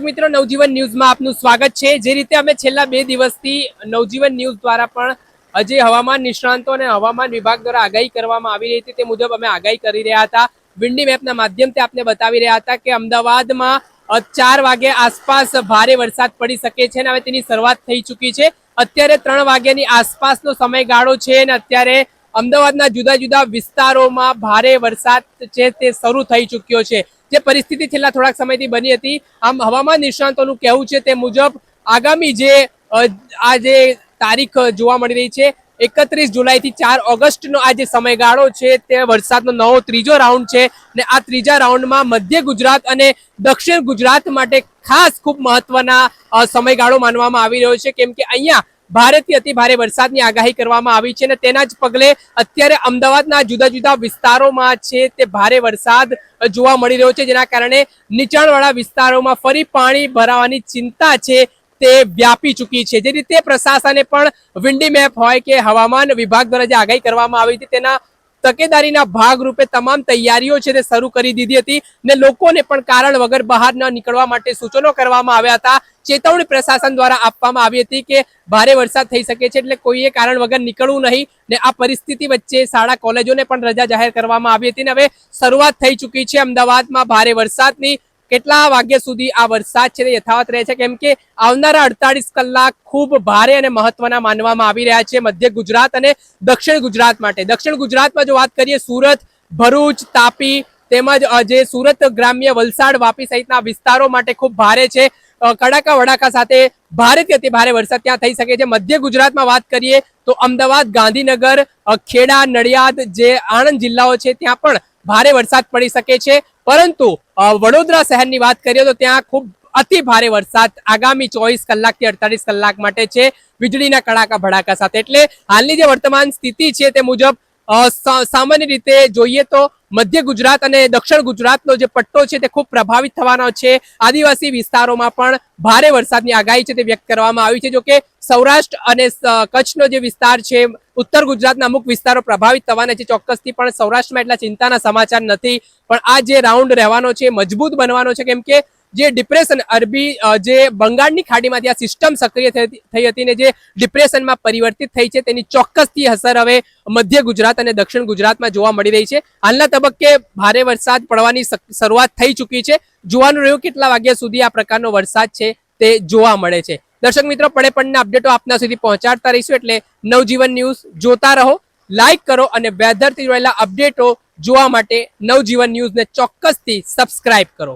મિત્રો નવજીવન ન્યૂઝમાં આપનું સ્વાગત છે। જે રીતે અમે છેલ્લા 2 દિવસથી નવજીવન ન્યૂઝ દ્વારા પણ આજે હવામાન નિષ્ણાંતો અને હવામાન વિભાગ દ્વારા આગાહી કરવામાં આવી રહી હતી તે મુજબ અમે આગાહી કરી રહ્યા હતા। વિન્ડી મેપના માધ્યમથી આપને બતાવી રહ્યા હતા કે અમદાવાદમાં 4 વાગે આસપાસ ભારે વરસાદ પડી શકે છે અને હવે તેની શરૂઆત થઈ ચૂકી છે। અત્યારે 3 વાગ્યાની આસપાસનો સમયગાળો છે અને અત્યારે અમદાવાદના જુદા જુદા વિસ્તારોમાં ભારે વરસાદ છે તે શરૂ થઈ ચૂક્યો છે। જે પરિસ્થિતિ છેલ્લા થોડાક સમયથી બની હતી, આમ હવામાન નિષ્ણાંતોનું કહેવું છે તે મુજબ આગામી જે તારીખ જોવા મળી રહી છે 31 જુલાઈથી 4 ઓગસ્ટનો આ જે સમયગાળો છે તે વરસાદનો નવો ત્રીજો રાઉન્ડ છે અને આ ત્રીજા રાઉન્ડમાં મધ્ય ગુજરાત અને દક્ષિણ ગુજરાત માટે ખાસ ખૂબ મહત્વના સમયગાળો માનવામાં આવી રહ્યો છે, કેમ કે અહીંયા ભારેથી અતિ ભારે વરસાદની આગાહી કરવામાં આવી છે અને તેના જ પગલે અત્યારે અમદાવાદના જુદા જુદા વિસ્તારોમાં છે તે ભારે વરસાદ જોવા મળી રહ્યો છે, જેના કારણે નીચાણવાળા વિસ્તારોમાં ફરી પાણી ભરાવાની ચિંતા છે તે વ્યાપી ચૂકી છે। જે રીતે પ્રશાસને પણ વિન્ડી મેપ હોય કે હવામાન વિભાગ દ્વારા જે આગાહી કરવામાં આવી હતી તેના તકેદારીના ભાગરૂપે તમામ તૈયારીઓ છે તે શરૂ કરી દીધી હતી ને લોકોને પણ કારણ વગર બહાર ન નીકળવા માટે સૂચનો કરવામાં આવ્યા હતા। ચેતવણી પ્રશાસન દ્વારા આપવામાં આવી હતી કે ભારે વરસાદ થઈ શકે છે એટલે કોઈએ કારણ વગર નીકળવું નહીં ને આ પરિસ્થિતિ વચ્ચે શાળા કોલેજોને પણ રજા જાહેર કરવામાં આવી હતી ને હવે શરૂઆત થઈ ચૂકી છે અમદાવાદમાં ભારે વરસાદની। કેટલા વાગ્યા સુધી આ વરસાદ છે તે યથાવત રહે છે, કેમ કે આવનારા 48 કલાક ખૂબ ભારે અને મહત્વના માનવામાં આવી રહ્યા છે મધ્ય ગુજરાત અને દક્ષિણ ગુજરાત માટે। દક્ષિણ ગુજરાતમાં જો વાત કરીએ સુરત, ભરૂચ, તાપી તેમજ જે સુરત ગ્રામ્ય, વલસાડ, વાપી સહિતના વિસ્તારો માટે ખૂબ ભારે છે। કડાકા વડાકા સાથે ભારેથી અતિ ભારે વરસાદ ત્યાં થઈ શકે છે। મધ્ય ગુજરાતમાં વાત કરીએ તો અમદાવાદ, ગાંધીનગર, ખેડા, નડિયાદ જે આણંદ જિલ્લાઓ છે ત્યાં પણ ભારે વરસાદ પડી શકે છે, પરંતુ વડોદરા શહેરની વાત કરીએ તો ત્યાં ખૂબ અતિ ભારે વરસાદ આગામી 24 કલાકથી 48 કલાક માટે છે વીજળીના કડાકા ભડાકા સાથે। એટલે હાલની જે વર્તમાન સ્થિતિ છે તે મુજબ સામાન્ય રીતે જોઈએ તો મધ્ય ગુજરાત અને દક્ષિણ ગુજરાતનો જે પટ્ટો છે તે ખૂબ પ્રભાવિત થવાનો છે। આદિવાસી વિસ્તારોમાં પણ ભારે વરસાદની આગાહી છે તે વ્યક્ત કરવામાં આવી છે। જો કે સૌરાષ્ટ્ર અને કચ્છનો જે વિસ્તાર છે, ઉત્તર ગુજરાતના અમુક વિસ્તારો પ્રભાવિત થવાના છે ચોક્કસથી, પણ સૌરાષ્ટ્રમાં એટલા ચિંતાના સમાચાર નથી। પણ આ જે રાઉન્ડ રહેવાનો છે મજબૂત બનવાનો છે, કેમ કે જે ડિપ્રેશન અરબી જે બંગાળની ખાડીમાંથી આ સિસ્ટમ સક્રિય થઈ હતી ને જે ડિપ્રેશનમાં પરિવર્તિત થઈ છે તેની ચોક્કસથી અસર હવે મધ્ય ગુજરાત અને દક્ષિણ ગુજરાતમાં જોવા મળી રહી છે। હાલના તબક્કે ભારે વરસાદ પડવાની શરૂઆત થઈ ચૂકી છે। જોવાનું રહ્યું કેટલા વાગ્યા સુધી આ પ્રકારનો વરસાદ છે તે જોવા મળે છે। દર્શક મિત્રો, પડેપણના અપડેટો આપના સુધી પહોંચાડતા રહીશું, એટલે નવજીવન ન્યૂઝ જોતા રહો, લાઈક કરો અને વેધરથી જોડાયેલા અપડેટો જોવા માટે નવજીવન ન્યૂઝને ચોક્કસથી સબસ્ક્રાઇબ કરો।